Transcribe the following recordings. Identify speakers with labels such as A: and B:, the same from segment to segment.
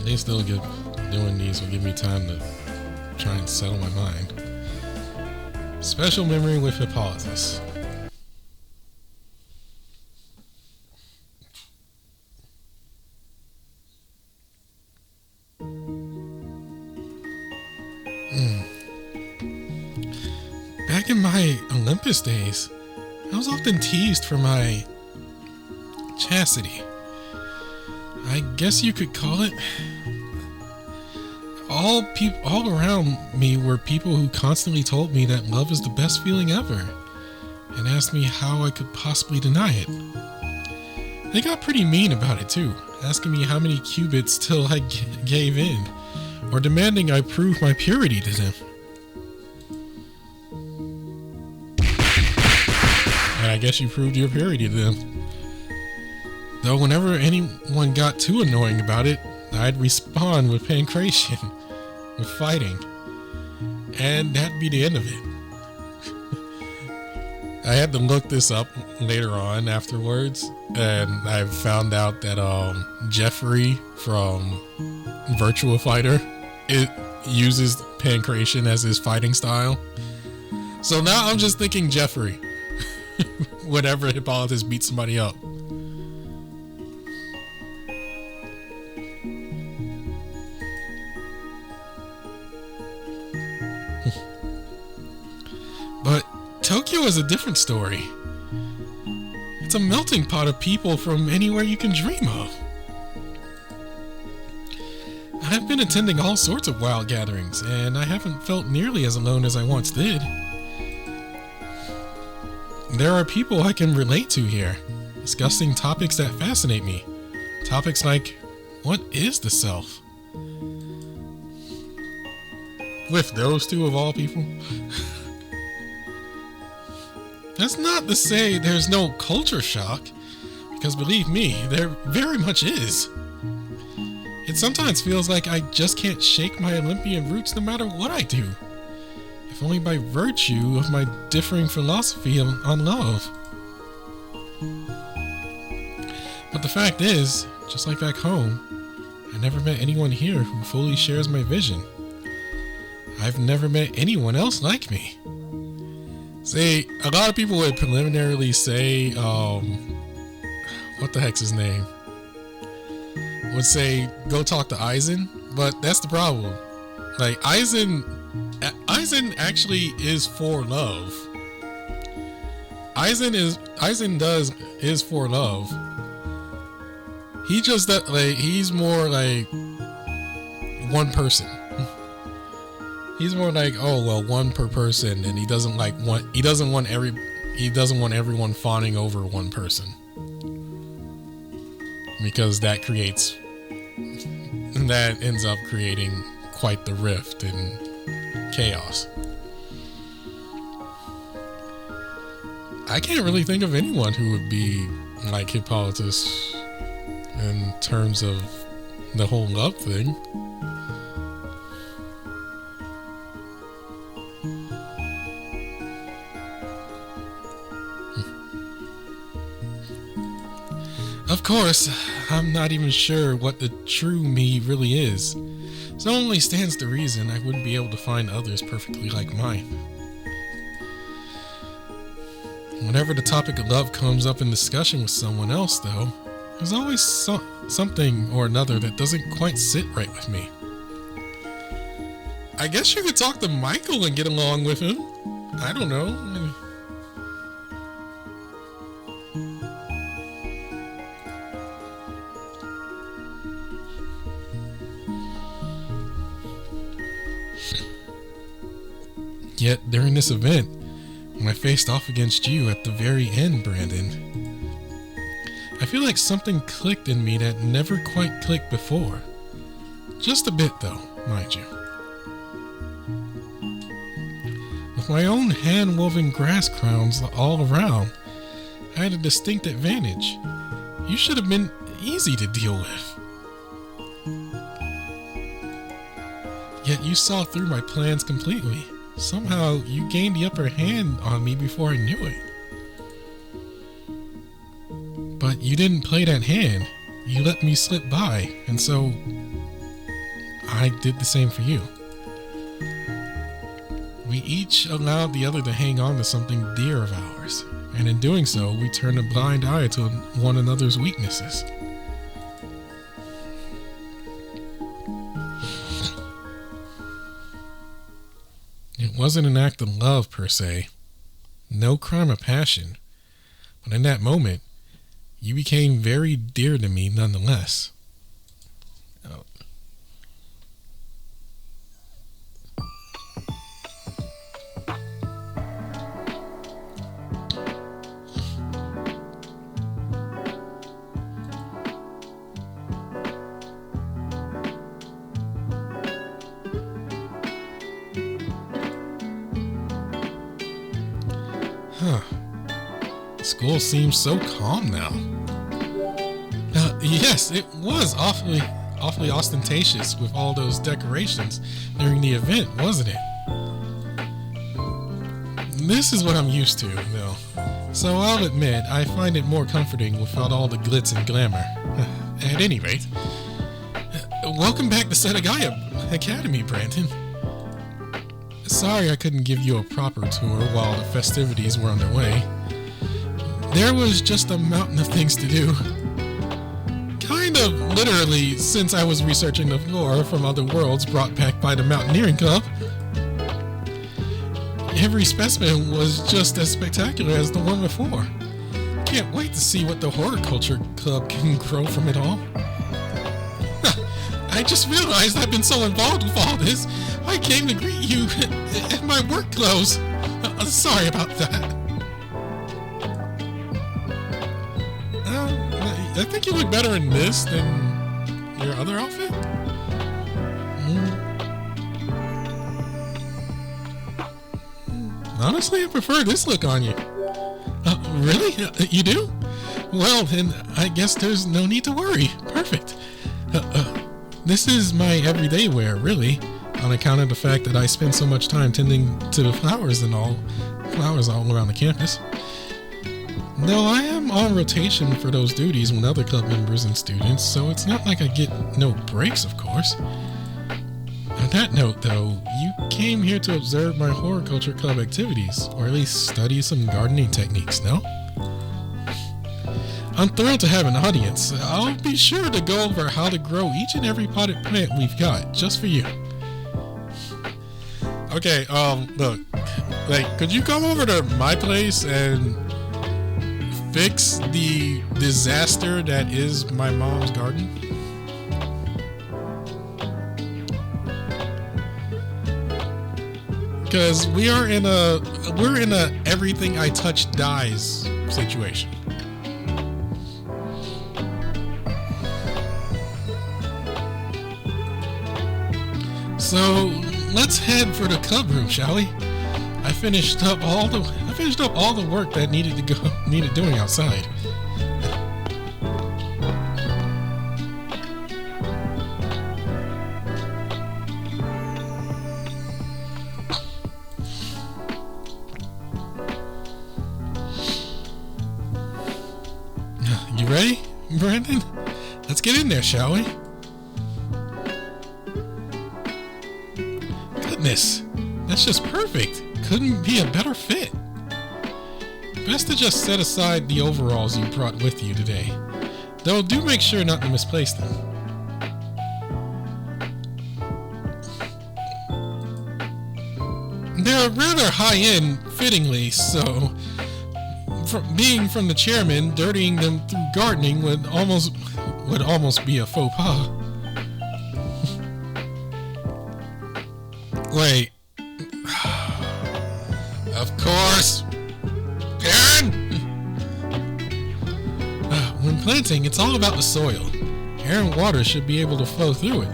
A: At least doing these will give me time to try and settle my mind. Special memory with Hippolytus. Back in my Olympus days, I was often teased for my chastity. I guess you could call it. All around me were people who constantly told me that love is the best feeling ever, and asked me how I could possibly deny it. They got pretty mean about it too, asking me how many cubits till I gave in, or demanding I prove my purity to them. And I guess you proved your purity to them. Though whenever anyone got too annoying about it, I'd respond with pancreation, with fighting, and that'd be the end of it. I had to look this up later on afterwards, and I found out that Jeffrey from Virtua Fighter, it uses pancreation as his fighting style. So now I'm just thinking Jeffrey whenever Hippolytus beats somebody up. But Tokyo is a different story. It's a melting pot of people from anywhere you can dream of. I've been attending all sorts of wild gatherings, and I haven't felt nearly as alone as I once did. There are people I can relate to here, discussing topics that fascinate me. Topics like, what is the self? With those two of all people? That's not to say there's no culture shock, because believe me, there very much is. It sometimes feels like I just can't shake my Olympian roots no matter what I do, if only by virtue of my differing philosophy on love. But the fact is, just like back home, I never met anyone here who fully shares my vision. I've never met anyone else like me. See, a lot of people would preliminarily say, what the heck's his name? Would say, go talk to Aizen, but that's the problem. Like, Aizen actually is for love. Aizen is for love. He just, he's more like one person. He's more like, oh well, one per person, and he doesn't want everyone fawning over one person, because that ends up creating quite the rift and chaos. I can't really think of anyone who would be like Hippolytus in terms of the whole love thing. Of course, I'm not even sure what the true me really is, so it only stands to reason I wouldn't be able to find others perfectly like mine. Whenever the topic of love comes up in discussion with someone else, though, there's always something or another that doesn't quite sit right with me. I guess you could talk to Michael and get along with him. I don't know. Yet, during this event, when I faced off against you at the very end, Brandon, I feel like something clicked in me that never quite clicked before. Just a bit, though, mind you. With my own hand-woven grass crowns all around, I had a distinct advantage. You should have been easy to deal with. Yet you saw through my plans completely. Somehow, you gained the upper hand on me before I knew it. But you didn't play that hand. You let me slip by, and so I did the same for you. We each allowed the other to hang on to something dear of ours, and in doing so, we turned a blind eye to one another's weaknesses. It wasn't an act of love per se, no crime of passion, but in that moment, you became very dear to me nonetheless. Oh. Huh. School seems so calm now. Yes, it was awfully ostentatious with all those decorations during the event, wasn't it? This is what I'm used to, though. So I'll admit, I find it more comforting without all the glitz and glamour. At any rate, welcome back to Setagaya Academy, Brandon. Sorry I couldn't give you a proper tour while the festivities were underway. There was just a mountain of things to do. Kind of literally, since I was researching the lore from other worlds brought back by the Mountaineering Club. Every specimen was just as spectacular as the one before. Can't wait to see what the Horticulture Club can grow from it all. I just realized I've been so involved with all this, I came to greet you in my work clothes. Sorry about that. I think you look better in this than your other outfit. Honestly, I prefer this look on you. Really? You do? Well, then I guess there's no need to worry. Perfect. This is my everyday wear, really, on account of the fact that I spend so much time tending to the flowers all around the campus. Though I am on rotation for those duties with other club members and students, so it's not like I get no breaks, of course. On that note, though, you came here to observe my Horticulture Club activities, or at least study some gardening techniques, no? I'm thrilled to have an audience. I'll be sure to go over how to grow each and every potted plant we've got, just for you. Okay, look, could you come over to my place and fix the disaster that is my mom's garden? Because we're in a everything I touch dies situation. So let's head for the club room, shall we? I finished up all the work that needed doing outside. You ready, Brandon? Let's get in there, shall we? Goodness, that's just perfect. Couldn't be a better fit. Best to just set aside the overalls you brought with you today. Though do make sure not to misplace them. They're rather high-end, fittingly, so being from the chairman, dirtying them through gardening would almost be a faux pas. Wait. Of course. Karen! When planting, it's all about the soil. Air and water should be able to flow through it,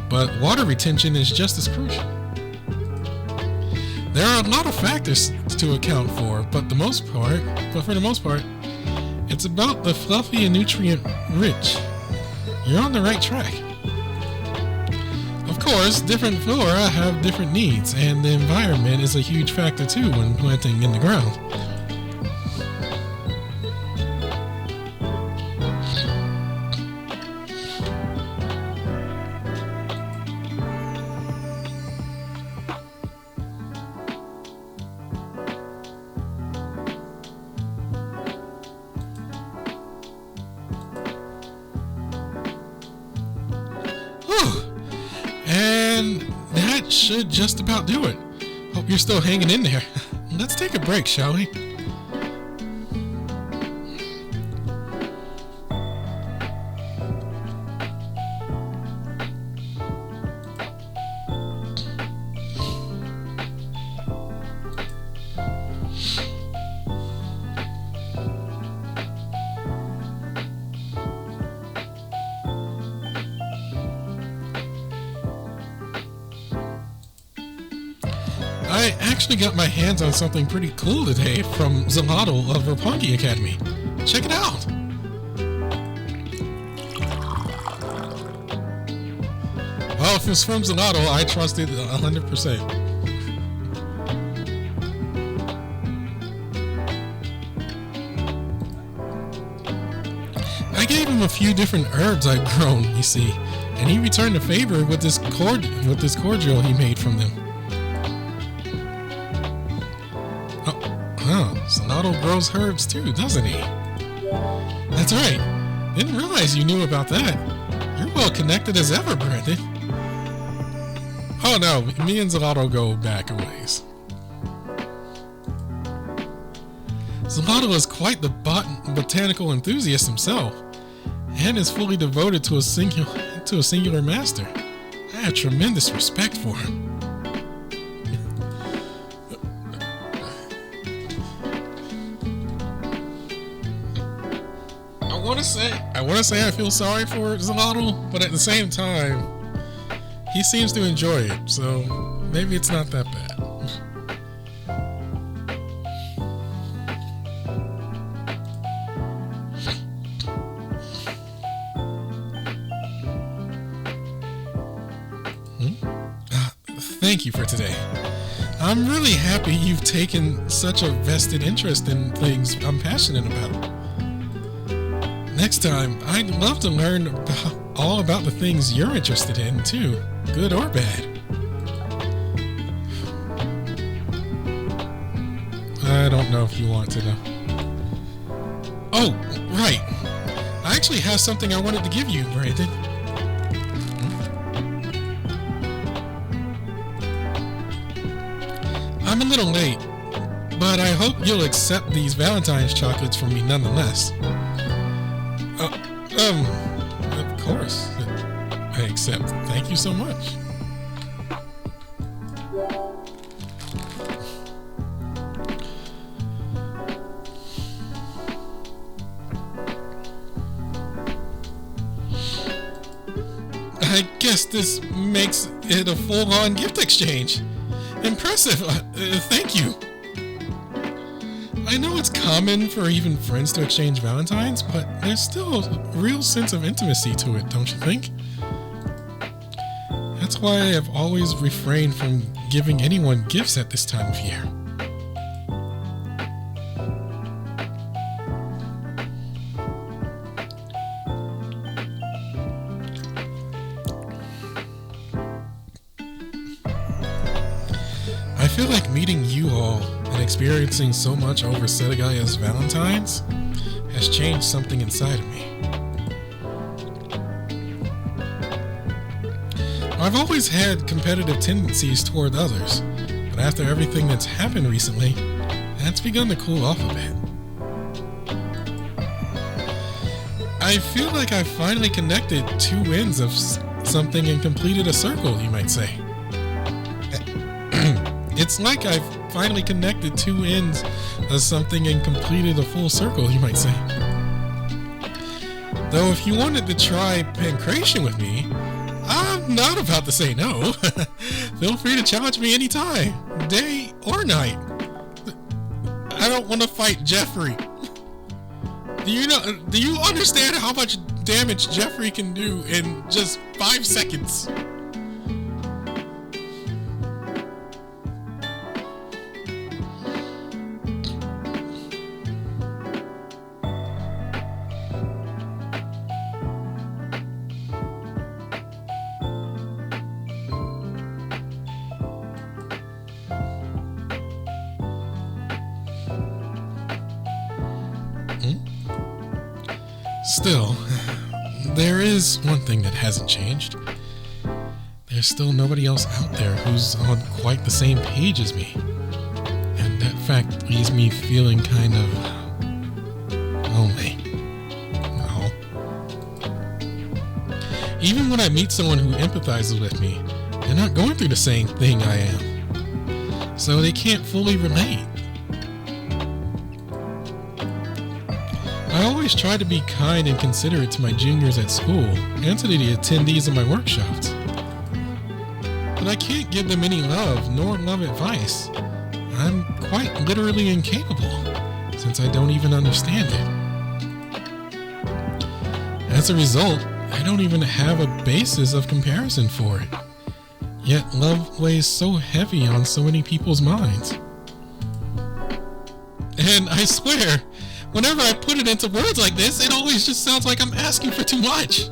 A: but water retention is just as crucial. There are a lot of factors to account for, but for the most part, it's about the fluffy and nutrient rich. You're on the right track. Of course, different flora have different needs, and the environment is a huge factor too when planting in the ground. should just about do it. Hope you're still hanging in there. Let's take a break, shall we? I actually got my hands on something pretty cool today from Zalato of Roppongi Academy. Check it out! Well, if it's from Zalato, I trust it 100%. I gave him a few different herbs I've grown, you see, and he returned the favor with this cordial he made from them. Zalato grows herbs too, doesn't he? That's right. Didn't realize you knew about that. You're well connected as ever, Brandon. Oh no, me and Zalato go back a ways. Zalato is quite the botanical enthusiast himself, and is fully devoted to a singular master. I have tremendous respect for him. I want to say I feel sorry for Zalato, but at the same time, he seems to enjoy it, so maybe it's not that bad. Thank you for today. I'm really happy you've taken such a vested interest in things I'm passionate about. Next time, I'd love to learn all about the things you're interested in, too, good or bad. I don't know if you want to know. Oh, right. I actually have something I wanted to give you, Brandon. I'm a little late, but I hope you'll accept these Valentine's chocolates from me nonetheless. Of course. I accept. Thank you so much. I guess this makes it a full-on gift exchange. Impressive. Thank you. I know it's common for even friends to exchange Valentines, but there's still a real sense of intimacy to it, don't you think? That's why I've always refrained from giving anyone gifts at this time of year. I feel like meeting you all and experiencing so much over Setagaya's Valentines has changed something inside of me. I've always had competitive tendencies toward others, but after everything that's happened recently, that's begun to cool off a bit. I feel like I've finally connected two ends of something and completed a circle, you might say. It's like I've finally connected two ends of something and completed a full circle, you might say. Though if you wanted to try pancreation with me, I'm not about to say no. Feel free to challenge me anytime, day or night. I don't want to fight Jeffrey. Do you understand how much damage Jeffrey can do in just 5 seconds? Still, there is one thing that hasn't changed. there's still nobody else out there who's on quite the same page as me. And that fact leaves me feeling kind of lonely. No. Even when I meet someone who empathizes with me, they're not going through the same thing I am. So they can't fully relate. I always try to be kind and considerate to my juniors at school and to the attendees of my workshops. But I can't give them any love nor love advice. I'm quite literally incapable, since I don't even understand it. As a result, I don't even have a basis of comparison for it. Yet love weighs so heavy on so many people's minds. And I swear, whenever I put it into words like this, it always just sounds like I'm asking for too much.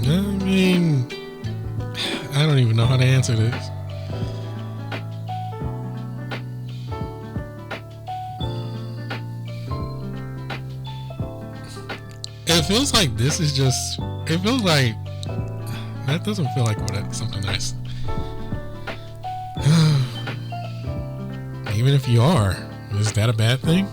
A: I mean, I don't even know how to answer this. It feels like this is just, it feels like, that doesn't feel like something nice. Even if you are, is that a bad thing?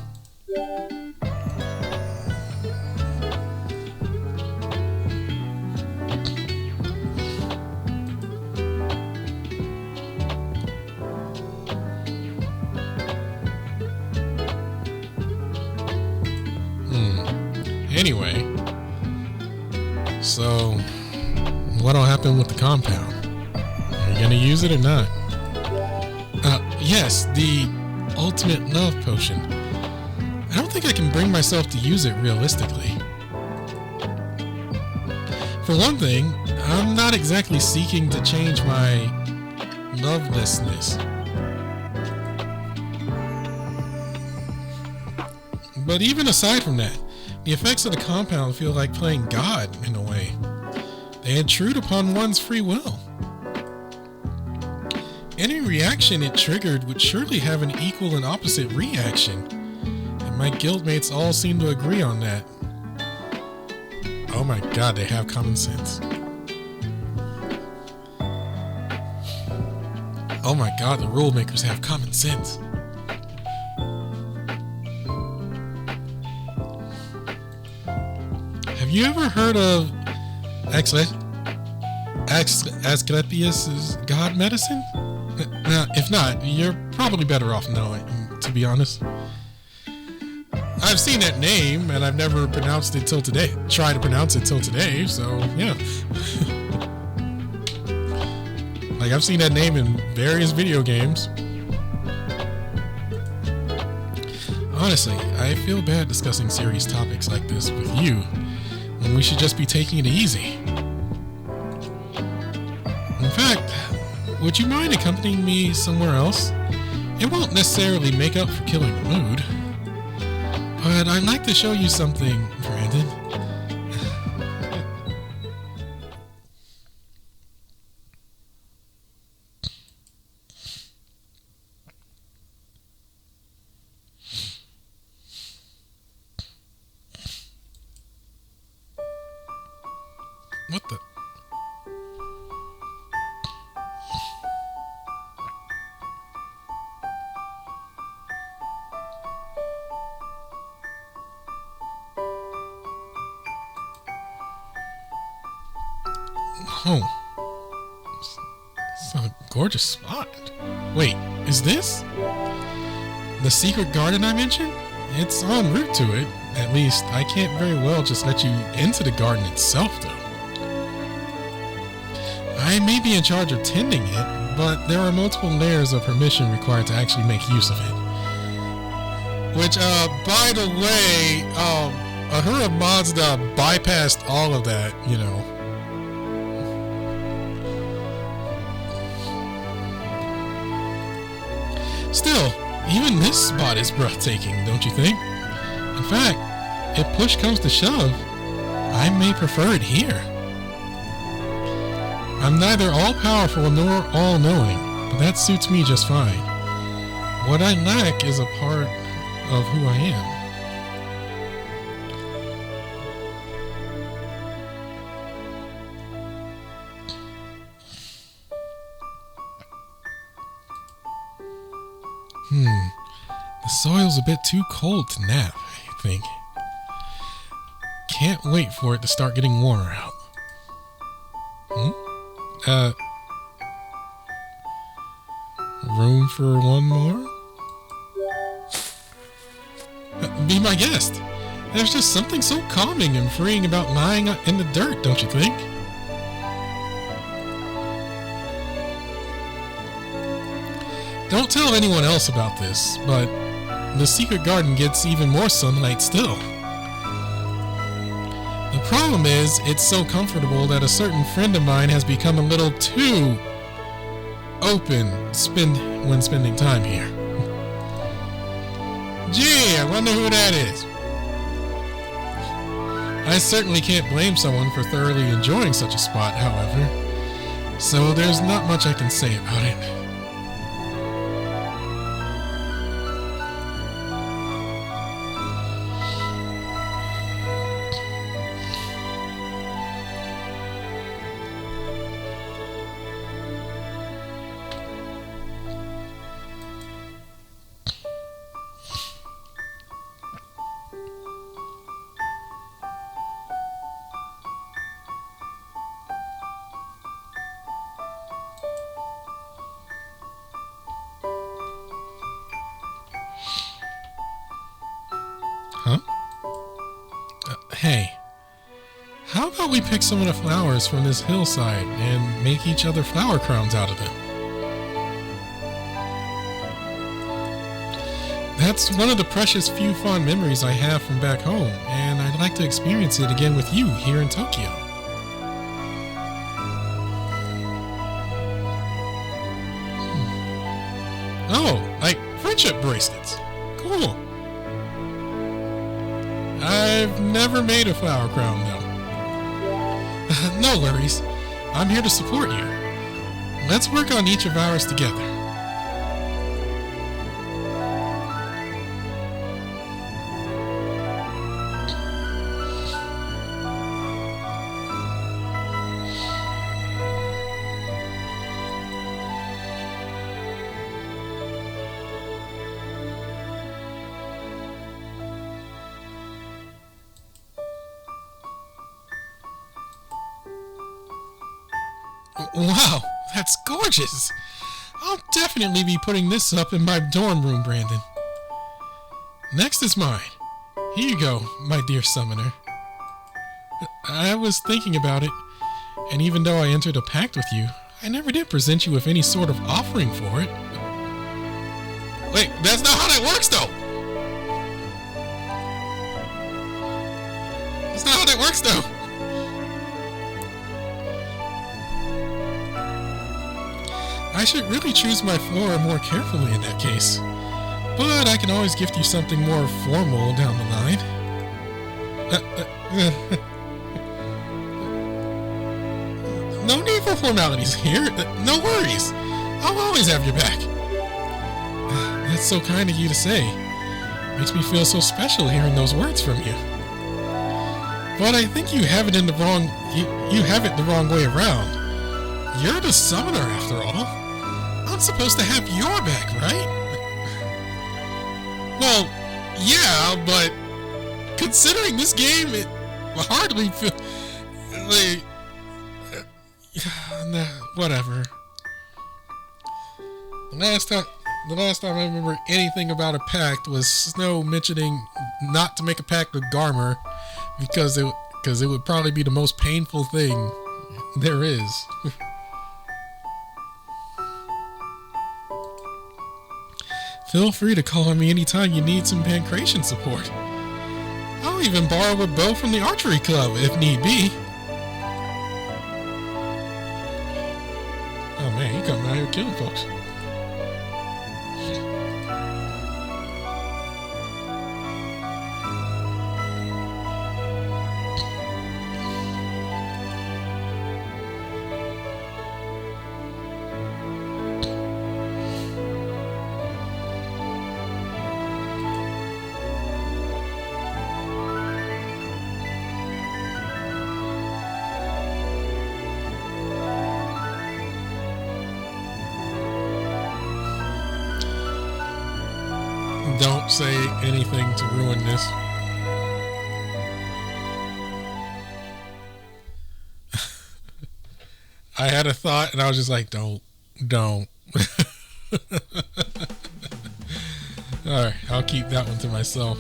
A: Anyway, so what'll happen with the compound? Are you gonna use it or not? Yes, the ultimate love potion. I don't think I can bring myself to use it realistically. For one thing, I'm not exactly seeking to change my lovelessness. But even aside from that, the effects of the compound feel like playing God in a way. They intrude upon one's free will. Any reaction it triggered would surely have an equal and opposite reaction, and my guildmates all seem to agree on that. Oh my god, they have common sense. Oh my god, the rule makers have common sense. Have you ever heard of Asclepius' god medicine? If not, you're probably better off knowing, to be honest. I've seen that name, and I've never pronounced it till today. Tried to pronounce it till today, so yeah. Like, I've seen that name in various video games. Honestly, I feel bad discussing serious topics like this with you, when we should just be taking it easy. In fact, would you mind accompanying me somewhere else? It won't necessarily make up for killing the mood, but I'd like to show you something, Brandon. What the? Oh, it's a gorgeous spot. Wait, is this the secret garden I mentioned? It's en route to it. At least, I can't very well just let you into the garden itself, though. I may be in charge of tending it, but there are multiple layers of permission required to actually make use of it. Which, by the way, Ahura Mazda bypassed all of that, you know. Still, even this spot is breathtaking, don't you think? In fact, if push comes to shove, I may prefer it here. I'm neither all-powerful nor all-knowing, but that suits me just fine. What I lack is a part of who I am. feels a bit too cold to nap, I think. Can't wait for it to start getting warmer out. Room for one more? Be my guest. There's just something so calming and freeing about lying in the dirt, don't you think? Don't tell anyone else about this, but the secret garden gets even more sunlight still. The problem is, it's so comfortable that a certain friend of mine has become a little too open when spending time here. Gee, I wonder who that is. I certainly can't blame someone for thoroughly enjoying such a spot, however, so there's not much I can say about it. Huh? Hey, how about we pick some of the flowers from this hillside and make each other flower crowns out of them? That's one of the precious few fond memories I have from back home, and I'd like to experience it again with you here in Tokyo. Oh, like friendship bracelets. Cool. I've never made a flower crown, though. No worries. I'm here to support you. Let's work on each of ours together. Wow, that's gorgeous! I'll definitely be putting this up in my dorm room, Brandon. Next is mine. Here you go, my dear summoner. I was thinking about it, and even though I entered a pact with you, I never did present you with any sort of offering for it. Wait, that's not how that works, though! That's not how that works, though! I should really choose my flora more carefully in that case. But I can always gift you something more formal down the line. No need for formalities here. No worries. I'll always have your back. That's so kind of you to say. Makes me feel so special hearing those words from you. But I think you have it in the wrong... You have it the wrong way around. You're the summoner, after all. I'm supposed to have your back, right? Well, yeah, but considering this game, it hardly feel like... Nah, whatever. The last time I remember anything about a pact was Snow mentioning not to make a pact with Garmer because it would probably be the most painful thing there is. Feel free to call on me anytime you need some pancration support. I'll even borrow a bow from the archery club if need be. Oh man, you coming out here killing folks. Don't say anything to ruin this. I had a thought and I was just like, don't. Alright, I'll keep that one to myself.